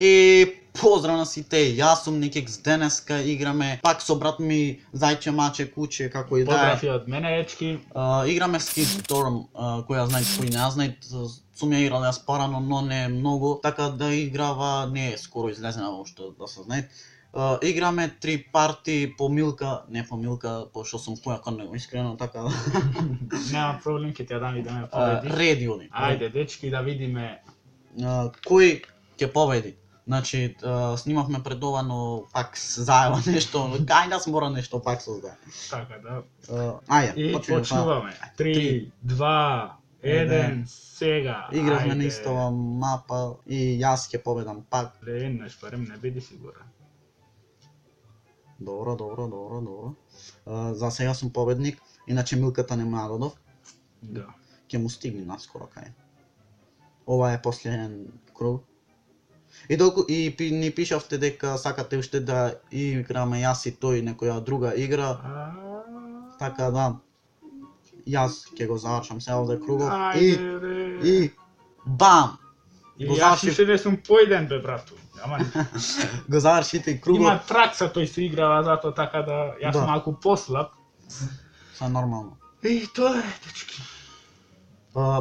И поздрав на сите, јас сум Никекс, денеска играме пак со брат ми Зајче, Маче, Куче, како и да Поздрав и од мене, ечки. Играме Skitstorm, која знаат, кој не знаат, сум ја играл јас парано, но не многу, така да играва не е скоро излезена воопшто да се знаат. Играме 3 парти по Милка, не по Милка, пошто сум која кон него искрено, така да. Нема проблем, ќе ти ја дам и да ме победи. Реди они. Ајде, дечки, да видиме. Кој ќе победи? Значи, снимавме пред ова, но пак заева нешто, кај нас мора нешто пак создае. Така да. Ајде, И почнуваме. 3, 2, 1, сега. Игравме на Ајде. истова мапа и јас ќе победам пак. Еднаш, барем не биди сигурен. Добро. За сега сум победник, иначе Милката не ме додов. Да. Ќе му стигне наскоро кај. Ова е последен круг. И ни пишавте дека сакате уште да играме јас и тој некоја друга игра. Така да, јас ќе го завршам сега овде кругов и бам! И Го јас завршив. уште не сум појден, бе, брату. Ама Го завршите и кругов. има тракса, тој се играва затоа, така да јас Да. малку послаб. Са нормално. И тоа е, дечки.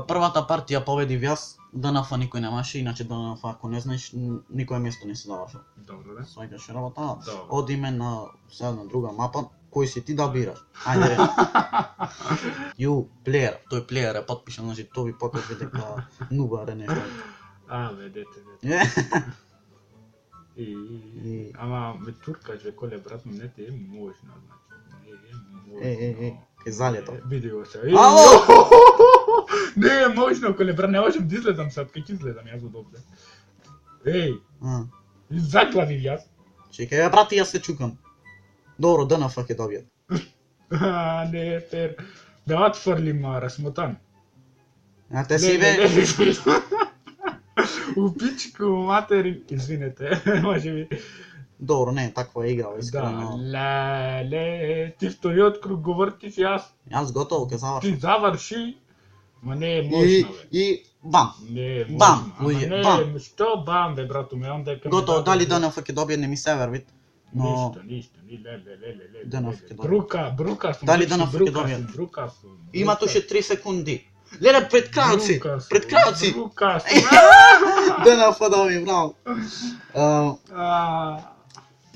Првата партија победив јас, ДНФ никој немаше, иначе ДНФ ако не знаеш, никој место не се завршил. Добро, да. Сваќаш работа, Добро. одиме на сега на друга мапа, кој си ти да бираш. Ајде ред. Плеер, тој плеер е потпишан, значи тој ви покажи дека нубар е нешто. Бе, дете. Е, И ама ме туркаш, бе, коле, брат, но не те е можно, значи. Не е можно. кај залето. Види го се. Ало! Не е можно, коле, брат, не можам да излезам сад, кај ќе излезам јас од овде. Еј, заглавив јас. Чекај, бе, брати, јас се чукам. Добро, ДНФ ќе добијат. Не е фер. Да отфрлим размотан. А те си бе, У пичку матери, извинете, може би. добро, не, таква е игра, Да, искрено. леле, ти вториот круг го вртиш јас, Јас готово ќе завршам. ти заврши, ма не е можно, бе. И бам! Не е можно. Бам, Ама луѓе, не, бам. Што бам, бе, брату ме, онда дека... Готово, дали ДНФ ќе добие, не ми се вервит. Но Ништо, леле. ДНФ ќе добие. Брука сум. Дали дечки, ДНФ ќе добие? Брука сум. Имат уште 3 секунди. Леле, пред крајот си! Пред крајот си! Брука сум. ДНФ доби, браво! А,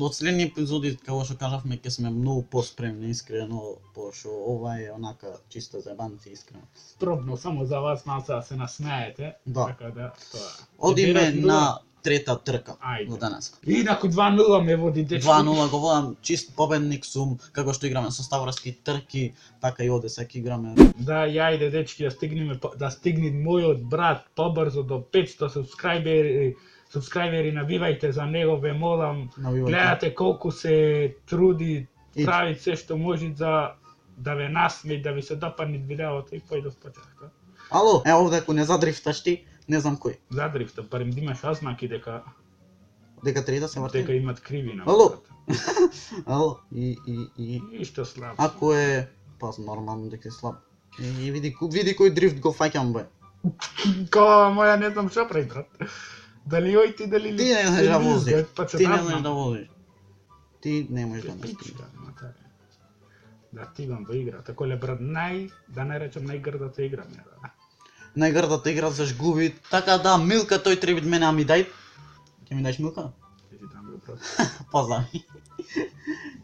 Од следни епизоди, како што кажавме, ќе сме многу поспремни, искрено, пошто ова е онака чисто заебанци, искрено. Пробно само за вас малце да се насмеете. Да. Така да, тоа. Одиме 9:0. на трета трка Ајде. до денес. Инаку 2:0 ме води дечки. 2:0 го водам, чист победник сум, како што играме со ставарски трки, така и оде сак играме. Да, јајде дечки да стигне мојот брат побрзо до 500 субскрајбери, набивајте за него, ве молам. Навивајте. Гледате колку се труди, И- прави се што може за да ве насме и да ви се допадне видеото и појдов почерта. Ало, овде ако не задрифташ ти, не знам кој. Задрифта, барем да имаш ознаки дека Дека да се врти. имат кривина. Ало. брат. Ало, и Ништо слабо. ако е па нормално дека е слаб. И види кој дрифт го фаќам бе. Моја не знам што прави, брат. Дали ој ти, дали Ти не знаеш да возиш. Па ќе Ти не знам. знаеш да возиш. Ти не можеш да Пичка, стигнеш. матаре. Да стигам во играта, коле брат, да не речем најгрдата игра ми е, да. Најгрдата игра за жгуби. Така да, Милка тој треба од мене, а ми дај. Ќе ми даеш Милка? Ќе ти дам го, брат. Поздрав.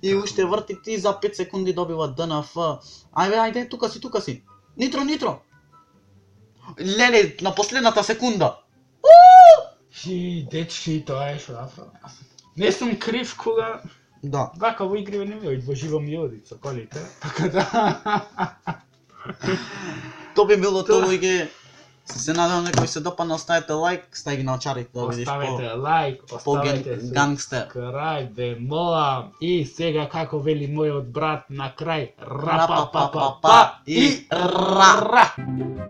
И уште врти ти за 5 секунди добива ДНФ. Ајде, тука си. Нитро. Леле, на последната секунда. Дечки, тоа е што не сум крив кога Да. вака во игри не ми оди, во живо ми оди со колите, така да. То би било тоа, луѓе. Се надевам некој се допадна, оставете лайк, стај ги на очарите да видиш Оставете лайк, по оставете гангстер. крај, ве молам. И сега како вели мојот брат на крај, рапапапапа и ра.